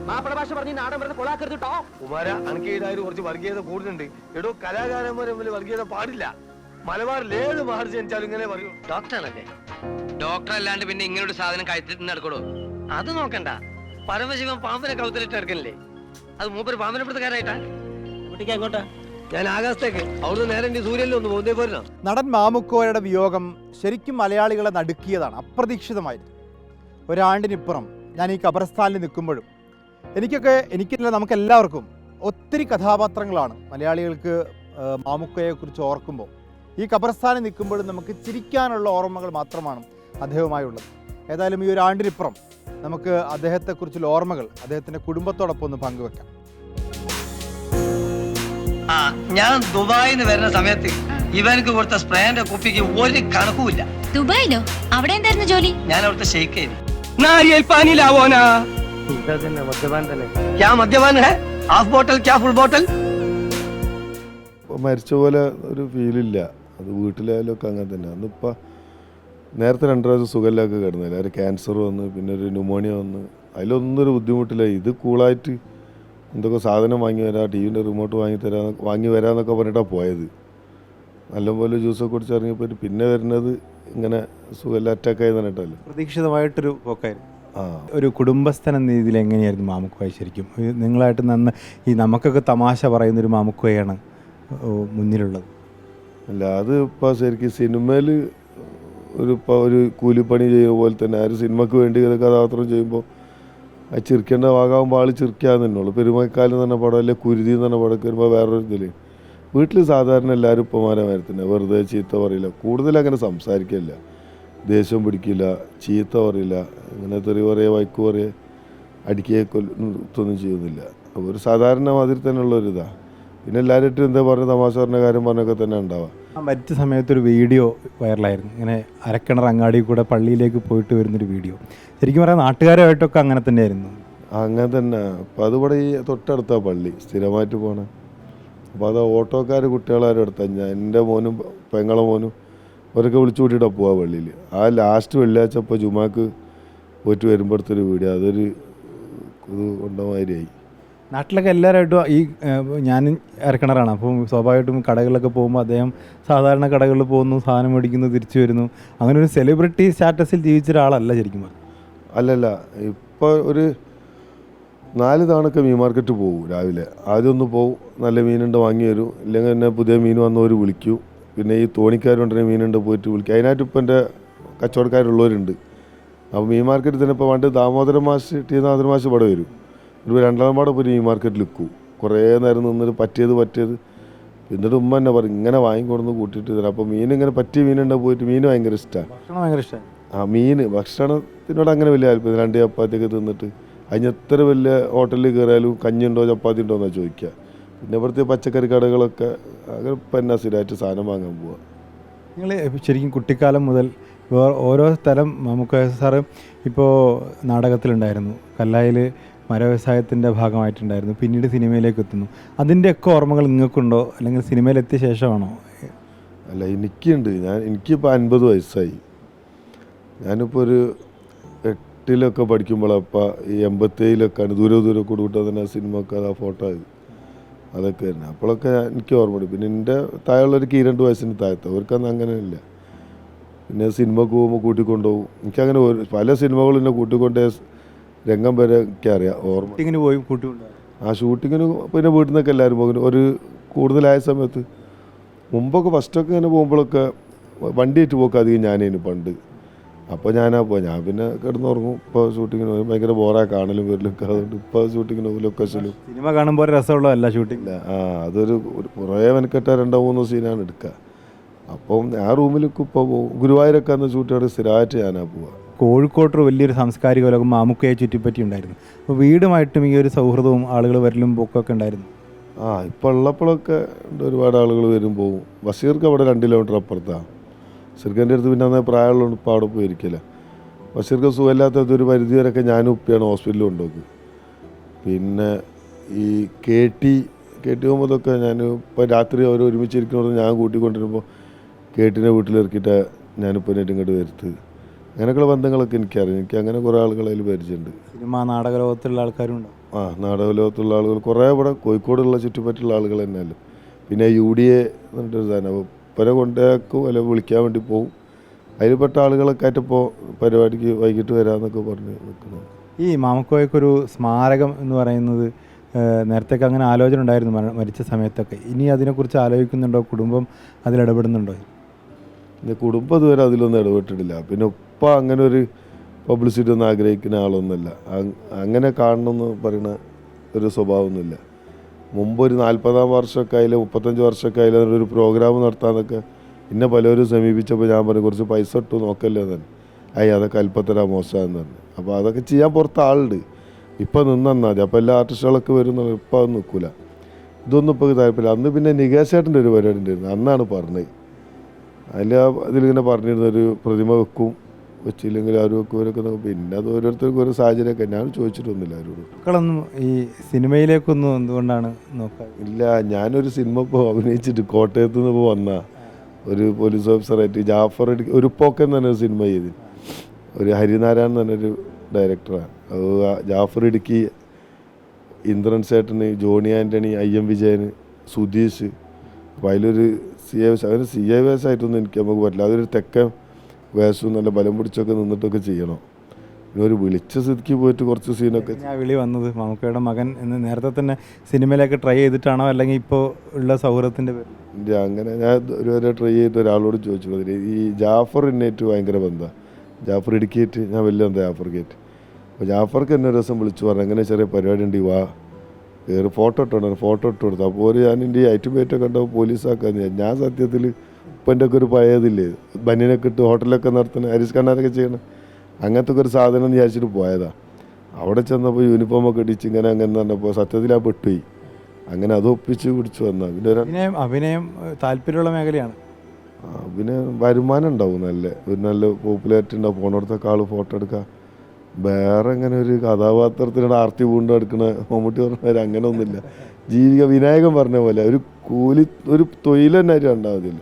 മാപ്പിള ഭാഷ പറഞ്ഞ് നാടൻ പറഞ്ഞ് കൊളാക്കരുത് കേട്ടോ. കുമാര അനക്കേതായാലും കുറച്ച് വർഗീയത കൂടുന്നുണ്ട്. എടോ, കലാകാരന്മാർ തമ്മിൽ വർഗീയത പാടില്ല. മലബാറിൽ ഏത് മഹർ ജനിച്ചാലും ഇങ്ങനെ പറയൂ. ഡോക്ടറല്ലേ? ഡോക്ടർ അല്ലാണ്ട് പിന്നെ ഇങ്ങനെ ഒരു സാധനം കഴുത്തിൽ നടക്കണോ? അത് നോക്കണ്ട. പരമശിവൻ പാമ്പിനെ കൗത്തിലിട്ട് ഇറക്കണില്ലേ? അത് മൂപ്പര് പാമ്പിനെ പിടുത്തക്കാരായിട്ടാ. ഞാൻ ആകാശത്തേക്ക് അവിടുന്ന് നേരെ സൂര്യനിൽ ഒന്ന് പോകുന്നേ പോരുന്നോ. നടൻ മാമുക്കോയയുടെ വിയോഗം ശരിക്കും മലയാളികളെ നടുക്കിയതാണ്. അപ്രതീക്ഷിതമായിരുന്നു. ഒരാണ്ടിനിപ്പുറം ഞാൻ ഈ ഖബർസ്ഥാനിൽ നിൽക്കുമ്പോഴും എനിക്കല്ല നമുക്കെല്ലാവർക്കും ഒത്തിരി കഥാപാത്രങ്ങളാണ് മലയാളികൾക്ക് മാമുക്കോയെക്കുറിച്ച് ഓർക്കുമ്പോൾ. ഈ ഖബർസ്ഥാനിൽ നിൽക്കുമ്പോഴും നമുക്ക് ചിരിക്കാനുള്ള ഓർമ്മകൾ മാത്രമാണ് അദ്ദേഹവുമായുള്ളത്. ഏതായാലും ഈ ഒരാണ്ടിനിപ്പുറം നമുക്ക് അദ്ദേഹത്തെക്കുറിച്ചുള്ള ഓർമ്മകൾ അദ്ദേഹത്തിൻ്റെ കുടുംബത്തോടൊപ്പം ഒന്ന് പങ്കുവെക്കാം. ഞാൻ ദുബായിൽ നിന്ന് വരുന്ന സമയത്ത് ഇവനക്ക് കൊടുത്ത സ്പ്രേന്റെ കുപ്പിക്ക് ഒരു കണക്കുമില്ല. ദുബായിലോ? അവിടെ എന്തായിരുന്നു ജോലി? ഞാൻ അവിടുത്തെ ഷെയ്ക്ക് മരിച്ച പോലെ ഒരു ഫീലില്ല. അത് വീട്ടിലായാലും ഒക്കെ അങ്ങനെ തന്നെ. അന്നിപ്പോൾ നേരത്തെ 2 പ്രാവശ്യം സുഖമില്ലൊക്കെ കിടന്നില്ല. ഒരു ക്യാൻസർ വന്ന്, പിന്നെ ഒരു ന്യൂമോണിയ വന്ന്. അതിലൊന്നും ഒരു ബുദ്ധിമുട്ടില്ല. ഇത് കൂളായിട്ട് എന്തൊക്കെ സാധനം വാങ്ങി വരാം, ടിവിൻ്റെ റിമോട്ട് വാങ്ങി വരാമെന്നൊക്കെ പറഞ്ഞിട്ടാണ് പോയത്. നല്ലപോലെ ജ്യൂസൊക്കെ കുടിച്ചിറങ്ങിയപ്പോൾ പിന്നെ വരുന്നത് ഇങ്ങനെ സുഖമില്ല, അറ്റാക്കായി പറഞ്ഞിട്ടല്ലേ. പ്രതീക്ഷിതമായിട്ടൊരു പോക്കായിരുന്നു. ഒരു കുടുംബസ്ഥൻ എന്ന രീതിയിൽ എങ്ങനെയായിരുന്നു മാമുക്കോയ ശരിക്കും? നിങ്ങളായിട്ട് നമുക്കൊക്കെ തമാശ പറയുന്നൊരു മാമുക്കോയാണ് മുന്നിലുള്ളത്. അല്ല, അത് ഇപ്പോൾ ശരിക്കും സിനിമയിൽ ഒരു കൂലിപ്പണി ചെയ്യുന്ന പോലെ തന്നെ ആ ഒരു സിനിമയ്ക്ക് വേണ്ടി കഥാപാത്രം ചെയ്യുമ്പോൾ അത് ചിരിക്കേണ്ട ഭാഗമാകുമ്പോൾ ആൾ ചിരിക്കാന്ന് തന്നെയുള്ളൂ. പെരുമക്കാലം എന്ന് പറഞ്ഞ പടം, അല്ലെ കുരുതി എന്ന് പറഞ്ഞ പടമൊക്കെ വരുമ്പോൾ വേറൊരു ഇതിൽ വീട്ടിൽ സാധാരണ എല്ലാവരും ഉപ്പമാരമാര് തന്നെ. വെറുതെ ചീത്ത പറയില്ല, കൂടുതൽ അങ്ങനെ സംസാരിക്കില്ല, ദേഷ്യം പിടിക്കില്ല, ചീത്ത പറയില്ല, അങ്ങനെ തെറി പറയുക, വൈക്ക് പറയുക, അടിക്കുകയൊന്നും ചെയ്യുന്നില്ല. അപ്പോൾ ഒരു സാധാരണ മാതിരി തന്നെയുള്ള ഒരിതാണ്. പിന്നെ എല്ലാവരും എന്താ പറഞ്ഞ തമാശ പറഞ്ഞ കാര്യം പറഞ്ഞൊക്കെ തന്നെ ഉണ്ടാവുക. മരിച്ച സമയത്തൊരു വീഡിയോ വൈറലായിരുന്നു. ഇങ്ങനെ അരക്കിണർ അങ്ങാടി കൂടെ പള്ളിയിലേക്ക് പോയിട്ട് വരുന്നൊരു വീഡിയോ. ശരിക്കും പറയാം നാട്ടുകാരുമായിട്ടൊക്കെ അങ്ങനെ തന്നെയായിരുന്നു. അങ്ങനെ തന്നെ. അപ്പോൾ അതിവിടെ ഈ തൊട്ടടുത്ത പള്ളി സ്ഥിരമായിട്ട് പോകണം. അപ്പോൾ അത് ഓട്ടോക്കാർ കുട്ടികളാരും എടുത്താൽ എൻ്റെ മോനും പെങ്ങളെ മോനും അവരൊക്കെ വിളിച്ചു കൂട്ടിയിട്ടാണ് പോവുക പള്ളിയിൽ. ആ ലാസ്റ്റ് വെള്ളിയാഴ്ച ഇപ്പോൾ ജുമാക്ക് പോയിട്ട് വരുമ്പോഴത്തൊരു വീഡിയോ, അതൊരു ഇത് കൊണ്ടമാതിരിയായി. നാട്ടിലൊക്കെ എല്ലാവരുമായിട്ടും ഈ ഞാൻ അരക്കിണറാണ്. അപ്പം സ്വാഭാവികമായിട്ടും കടകളിലൊക്കെ പോകുമ്പോൾ അദ്ദേഹം സാധാരണ കടകളിൽ പോകുന്നു, സാധനം മേടിക്കുന്നു, തിരിച്ചു വരുന്നു. അങ്ങനെ ഒരു സെലിബ്രിറ്റി സ്റ്റാറ്റസിൽ ജീവിച്ച ഒരാളല്ല ശരിക്കും. അല്ലല്ല, ഇപ്പോൾ ഒരു 4 തവണയൊക്കെ മീൻ മാർക്കറ്റ് പോകും രാവിലെ. ആദ്യം ഒന്ന് പോകും, നല്ല മീനുണ്ട് വാങ്ങി വരും, ഇല്ലെങ്കിൽ തന്നെ പുതിയ മീൻ വന്നവർ വിളിക്കൂ. പിന്നെ ഈ തോണിക്കാരുണ്ടെങ്കിൽ മീനുണ്ട് പോയിട്ട് വിളിക്കും. അതിനായിട്ട് ഇപ്പം എൻ്റെ കച്ചവടക്കാരുള്ളവരുണ്ട്. അപ്പോൾ മീൻ മാർക്കറ്റിൽ തന്നെ ഇപ്പോൾ പണ്ട് ദാമോദരൻ മാഷ് ഇവിടെ വരും. ഒരു 2-ാം പാടെ പോയി മീൻ മാർക്കറ്റിൽ വിൽക്കും. കുറേ നേരം നിന്നിട്ട് പറ്റിയത് എന്നിട്ട് ഉമ്മ തന്നെ പറയും ഇങ്ങനെ വാങ്ങിക്കൊടുന്ന് കൂട്ടിയിട്ട് തരാം. അപ്പോൾ മീൻ ഇങ്ങനെ പറ്റിയ മീനുണ്ടെങ്കിൽ പോയിട്ട് മീൻ ഭയങ്കര ഇഷ്ടമാണ്. മീൻ ഭക്ഷണത്തിനോട് അങ്ങനെ വലിയ താല്പര്യം. 2 ചപ്പാത്തിയൊക്കെ തിന്നിട്ട് അതിന് എത്ര വലിയ ഹോട്ടലിൽ കയറിയാലും കഞ്ഞിയുണ്ടോ ചപ്പാത്തി ഉണ്ടോ എന്നാണ് ചോദിക്കുക. പിന്നെ ഇവിടുത്തെ പച്ചക്കറി കടകളൊക്കെ അങ്ങനെ ഇപ്പം എന്നാ സ്ഥിരമായിട്ട് സാധനം വാങ്ങാൻ പോവുക. നിങ്ങൾ ശരിക്കും കുട്ടിക്കാലം മുതൽ ഓരോ സ്ഥലം നമുക്ക് സാറ് ഇപ്പോൾ നാടകത്തിലുണ്ടായിരുന്നു, കല്ലായിൽ മരവ്യവസായത്തിൻ്റെ ഭാഗമായിട്ടുണ്ടായിരുന്നു, പിന്നീട് സിനിമയിലേക്ക് എത്തുന്നു. അതിൻ്റെയൊക്കെ ഓർമ്മകൾ നിങ്ങൾക്കുണ്ടോ, അല്ലെങ്കിൽ സിനിമയിലെത്തിയ ശേഷമാണോ? അല്ല, എനിക്കുണ്ട്. എനിക്കിപ്പോൾ 50 വയസ്സായി. ഞാനിപ്പോൾ ഒരു 8-ലൊക്കെ പഠിക്കുമ്പോഴപ്പോൾ ഈ 87-ലൊക്കെയാണ് ദൂരെ കൊടുവിട്ടാൽ തന്നെ സിനിമയൊക്കെ ആ ഫോട്ടോ അതൊക്കെ തന്നെ. അപ്പോഴൊക്കെ എനിക്ക് ഓർമ്മയുണ്ട്. പിന്നെ എൻ്റെ താഴെയുള്ളവർക്ക് 2 വയസ്സിന് താഴത്തെ അവർക്കൊന്നും അങ്ങനെയില്ല. പിന്നെ സിനിമക്ക് പോകുമ്പോൾ കൂട്ടിക്കൊണ്ടുപോകും. എനിക്കങ്ങനെ പല സിനിമകളും എന്നെ കൂട്ടിക്കൊണ്ടേ രംഗം വരെ ഒക്കെ അറിയാം. ഓർമ്മ പോയി കൂട്ടിക്കൊണ്ട് ആ ഷൂട്ടിങ്ങിന് പിന്നെ വീട്ടിൽ നിന്നൊക്കെ എല്ലാവരും പോകും. ഒരു കൂടുതലായ സമയത്ത് മുമ്പൊക്കെ ഫസ്റ്റൊക്കെ ഇങ്ങനെ പോകുമ്പോഴൊക്കെ വണ്ടിയായിട്ട് പോക്ക് അധികം ഞാനേനു പണ്ട്. അപ്പോൾ ഞാൻ പിന്നെ കിടന്നുറങ്ങും. ഇപ്പോൾ ഷൂട്ടിങ്ങിന് പോയി ഭയങ്കര ബോറായി കാണലും വരലൊക്കെ. അതുകൊണ്ട് ഇപ്പോൾ ഷൂട്ടിങ്ങിന് പോകും, ലൊക്കേഷനിലും. സിനിമ കാണുമ്പോൾ രസമുള്ളതല്ല ഷൂട്ടിങ്ങില്ല. അതൊരു കുറേ മെനക്കെട്ട 2-3 സീനാണ് എടുക്കുക. അപ്പം ആ റൂമിലൊക്കെ ഇപ്പോൾ പോകും. ഗുരുവായൂരൊക്കെ അന്ന് ഷൂട്ടിയോടെ സ്ഥിരമായിട്ട് ഞാനാ പോവുക. കോഴിക്കോട്ട് വലിയൊരു സാംസ്കാരിക ലോകം മാമുക്കയെ ചുറ്റിപ്പറ്റി ഉണ്ടായിരുന്നു. അപ്പോൾ വീടുമായിട്ടും ഈ ഒരു സൗഹൃദവും ആളുകൾ വരലും പോക്കൊക്കെ ഉണ്ടായിരുന്നു. ഇപ്പോൾ ഉള്ളപ്പോഴൊക്കെ ഒരുപാട് ആളുകൾ വരും പോകും. ബഷീർക്ക് അവിടെ 2 കിലോമീറ്റർ അപ്പുറത്താണ്. ബഷീർഖാൻ്റെ അടുത്ത് പിന്നെ അന്നേ പ്രായമുള്ളതുകൊണ്ട് ഇപ്പോൾ അവിടെ പോയിരിക്കില്ല. ബഷീർക്ക് സുഖമില്ലാത്തൊരു പരിധി വരെയൊക്കെ ഞാനും ഉപ്പിയാണ് ഹോസ്പിറ്റലിൽ കൊണ്ടുപോകും. പിന്നെ ഈ കെ ടി പോകുമ്പോഴൊക്കെ ഞാൻ ഇപ്പോൾ രാത്രി അവർ ഒരുമിച്ചിരിക്കുന്നത് ഞാൻ കൂട്ടിക്കൊണ്ടിരുമ്പോൾ കേട്ടിനെ വീട്ടിലിറക്കിയിട്ട് ഞാനിപ്പോൾ ഇങ്ങോട്ട് വരുത്ത്. അങ്ങനെയൊക്കെയുള്ള ബന്ധങ്ങളൊക്കെ എനിക്കറിയാം. എനിക്ക് അങ്ങനെ കുറേ ആളുകൾ അതിൽ പരിചയമുണ്ട്. സിനിമ നാടക ലോകത്തുള്ള ആൾക്കാരും ഉണ്ടാവും. ആ നാടക ലോകത്തുള്ള ആളുകൾ കുറേ ഇവിടെ കോഴിക്കോടുള്ള ചുറ്റുപറ്റുള്ള ആളുകൾ തന്നെയല്ലോ. പിന്നെ UDA എന്നിട്ടൊരു സാധനം അപ്പോൾ ഇപ്പരെ കൊണ്ടേക്കും അല്ല വിളിക്കാൻ വേണ്ടി പോകും. അതിൽപ്പെട്ട ആളുകളൊക്കെ ആയിട്ടിപ്പോൾ പരിപാടിക്ക് വൈകിട്ട് വരാമെന്നൊക്കെ പറഞ്ഞ് നിൽക്കുന്നത്. ഈ മാമക്കോയ്ക്കൊരു സ്മാരകം എന്ന് പറയുന്നത് നേരത്തേക്ക് അങ്ങനെ ആലോചന ഉണ്ടായിരുന്നു മരിച്ച സമയത്തൊക്കെ. ഇനി അതിനെക്കുറിച്ച് ആലോചിക്കുന്നുണ്ടോ? കുടുംബം അതിലിടപെടുന്നുണ്ടോ? പിന്നെ കുടുംബം ഇതുവരെ അതിലൊന്നും ഇടപെട്ടിട്ടില്ല. പിന്നെ ഉപ്പ അങ്ങനെ ഒരു പബ്ലിസിറ്റി ഒന്നും ആഗ്രഹിക്കുന്ന ആളൊന്നുമില്ല. അങ്ങനെ കാണണമെന്ന് പറയുന്ന ഒരു സ്വഭാവമൊന്നുമില്ല. മുമ്പ് ഒരു 40-ആം വർഷമൊക്കെ ആയാലും 35 വർഷമൊക്കെ ആയാലും ഒരു പ്രോഗ്രാം നടത്താമെന്നൊക്കെ എന്നെ പലരും സമീപിച്ചപ്പോൾ ഞാൻ പറഞ്ഞു കുറച്ച് പൈസ ഇട്ടു നോക്കല്ലേ തന്നെ. അതൊക്കെ അല്പത്തരാ മോശമാണെന്ന് പറഞ്ഞു. അപ്പോൾ അതൊക്കെ ചെയ്യാൻ പുറത്ത് ആളുണ്ട്. ഇപ്പം നിന്നാൽ മതി. അപ്പോൾ എല്ലാ ആർട്ടിസ്റ്റുകളൊക്കെ വരുന്ന ഇപ്പം അത് നിൽക്കില്ല. ഇതൊന്നും ഇപ്പോൾ താല്പര്യമില്ല. അന്ന് പിന്നെ നികേശേട്ടൻ്റെ ഒരു പരിപാടി ഉണ്ടായിരുന്നു. അന്നാണ് പറഞ്ഞത്. അതിലിങ്ങനെ പറഞ്ഞിരുന്നൊരു പ്രതിമ വെക്കും, വെച്ചില്ലെങ്കിൽ ആരും വെക്കുവരൊക്കെ. പിന്നെ അത് ഓരോരുത്തർക്കും ഓരോ സാഹചര്യമൊക്കെ. ഞാൻ ചോദിച്ചിട്ടൊന്നുമില്ല ആരോടും. മക്കളൊന്നും ഈ സിനിമയിലേക്കൊന്നും എന്തുകൊണ്ടാണ് നോക്കാൻ? ഇല്ല, ഞാനൊരു സിനിമ ഇപ്പോൾ അഭിനയിച്ചിട്ട് കോട്ടയത്ത് നിന്ന് ഇപ്പോൾ വന്ന ഒരു പോലീസ് ഓഫീസറായിട്ട് ജാഫർ ഒരു പോക്കൻ എന്ന് പറഞ്ഞൊരു സിനിമ ചെയ്ത്, ഒരു ഹരിനാരായണൻ എന്ന് പറഞ്ഞൊരു ഡയറക്ടറാണ്. ജാഫർ ഇടുക്കി, ഇന്ദ്രൻ സേട്ടന്, ജോണി ആൻ്റണി, IM വിജയന്, സുധീഷ്. അപ്പോൾ അതിലൊരു അങ്ങനെ CA വേഷമായിട്ടൊന്നും നമുക്ക് പറ്റില്ല. അതൊരു തെക്കൻ വേഷവും നല്ല ബലം പിടിച്ചൊക്കെ നിന്നിട്ടൊക്കെ ചെയ്യണം. പിന്നെ ഒരു വിളിച്ച സ്ഥിതിക്ക് പോയിട്ട് കുറച്ച് സീനൊക്കെ. ഞാൻ വിളി വന്നത് മാമുക്കയുടെ മകൻ എന്ന് നേരത്തെ തന്നെ സിനിമയിലേക്ക് ട്രൈ ചെയ്തിട്ടാണോ അല്ലെങ്കിൽ ഇപ്പോൾ ഉള്ള സൗഹൃദത്തിൻ്റെ പേരിൽ? അങ്ങനെ ഞാൻ ഒരു ട്രൈ ചെയ്തിട്ട് ഒരാളോട് ചോദിച്ചു. ഈ ജാഫർ എന്നേറ്റ് ഭയങ്കര ബന്ധമാണ്. ജാഫർ ഇടുക്കിയിട്ട് ഞാൻ വലിയ ബന്ധം ജാഫർക്കായിട്ട്. അപ്പോൾ ജാഫർക്ക് എന്നെ ഒരു ദിവസം വിളിച്ചു പറഞ്ഞു അങ്ങനെ ചെറിയ പരിപാടി ഉണ്ട്, വാ കയറി ഫോട്ടോ ഇട്ട് കൊടുത്തു. അപ്പോൾ ഞാൻ എൻ്റെ ഈ ഐറ്റുമേറ്റൊക്കെ കണ്ടപ്പോൾ പോലീസാക്കാന്ന് ഞാൻ സത്യത്തിൽ ഇപ്പൻ്റെ ഒക്കെ ഒരു പഴയതില്ലേ ബനിയനൊക്കെ ഇട്ട് ഹോട്ടലൊക്കെ നടത്തുന്ന ഹരീഷ് കണ്ണാരൊക്കെ ചെയ്യണം അങ്ങനത്തെ ഒക്കെ ഒരു സാധനം എന്ന് വിചാരിച്ചിട്ട് പോയതാണ്. അവിടെ ചെന്നപ്പോൾ യൂണിഫോമൊക്കെ ഇടിച്ച് ഇങ്ങനെ അങ്ങനെ പറഞ്ഞപ്പോൾ സത്യത്തിൽ ആ പെട്ടുപോയി. അങ്ങനെ അത് ഒപ്പിച്ച് പിടിച്ചു വന്നാൽ പിന്നെ അഭിനയം താല്പര്യമുള്ള മേഖലയാണ്. പിന്നെ വരുമാനം ഉണ്ടാവും, നല്ല പോപ്പുലാരിറ്റി ഉണ്ടാവും. പോണടത്തൊക്കെ ആൾ ഫോട്ടോ എടുക്കുക. വേറെ അങ്ങനെ ഒരു കഥാപാത്രത്തിനോട് ആർത്തി പൂണ്ട് എടുക്കണ മമ്മൂട്ടി പറഞ്ഞ അങ്ങനെ ഒന്നുമില്ല. വിനായകൻ പറഞ്ഞ പോലെ ഒരു കൂലി ഒരു തൊഴിൽ തന്നെ ആരും ഉണ്ടാവതില്ല.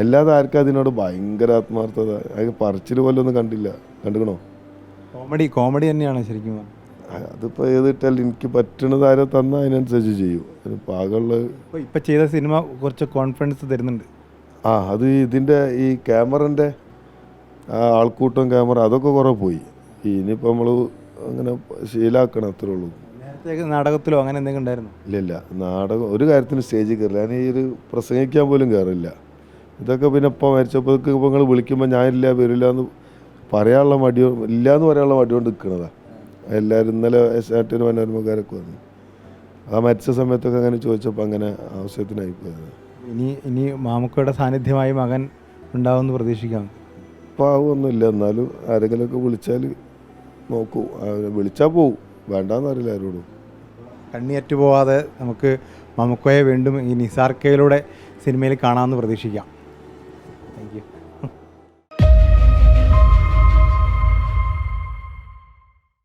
അല്ലാതെ ആർക്കും അതിനോട് ഭയങ്കര ആത്മാർത്ഥത പറച്ചിൽ പോലെ ഒന്നും കണ്ടിക്കണോ? കോമഡി തന്നെയാണ് ശരിക്കും. അതിപ്പോൾ ഏതിട്ടാലും എനിക്ക് പറ്റണത് ആരോ തന്നാൽ അതിനനുസരിച്ച് ചെയ്യും. പാകമുള്ള ഇപ്പം ചെയ്ത സിനിമ കുറച്ച് കോൺഫിഡൻസ് തരുന്നുണ്ട്. അത് ഇതിൻ്റെ ഈ ക്യാമറൻ്റെ ആൾക്കൂട്ടം ക്യാമറ അതൊക്കെ കുറേ പോയി. ഇനിയിപ്പോൾ നമ്മൾ അങ്ങനെ ശീലാക്കണം, അത്രേ ഉള്ളൂ. നേരത്തെ നാടകത്തിലോ അങ്ങനെ എന്തെങ്കിലും ഉണ്ടായിരുന്നു? ഇല്ല, നാടകം ഒരു കാര്യത്തിന് സ്റ്റേജിൽ കയറില്ല. ഞാൻ ഈ ഒരു പ്രസംഗിക്കാൻ പോലും കയറില്ല. ഇതൊക്കെ പിന്നെ ഇപ്പോൾ മരിച്ചപ്പോൾ ഇപ്പോൾ നിങ്ങൾ വിളിക്കുമ്പോൾ ഞാനില്ല വരില്ല എന്ന് പറയാനുള്ള മടിയോ ഇല്ലയെന്ന് പറയാനുള്ള മടി കൊണ്ട് നിൽക്കണതാണ് എല്ലാവരും. ഇന്നലെ ഏഷ്യാനെറ്റിന് മനോരമക്കാരൊക്കെ വന്നു. മരിച്ച സമയത്തൊക്കെ അങ്ങനെ ചോദിച്ചപ്പോൾ അങ്ങനെ ആവശ്യത്തിനായി പോയത്. ഇനി മാമുക്കയുടെ സാന്നിധ്യമായി മകൻ ഉണ്ടാവുമെന്ന് പ്രതീക്ഷിക്കാം. പാവമൊന്നുമില്ല, എന്നാലും ആരെങ്കിലുമൊക്കെ വിളിച്ചാൽ നോക്കൂ. വിളിച്ചാൽ പോവും, വേണ്ടാന്നറിയില്ല ആരോടും. കണ്ണിയറ്റു പോവാതെ നമുക്ക് മാമുക്കയെ വീണ്ടും ഈ നിസാർ കെയിലൂടെ സിനിമയിൽ കാണാമെന്ന് പ്രതീക്ഷിക്കാം.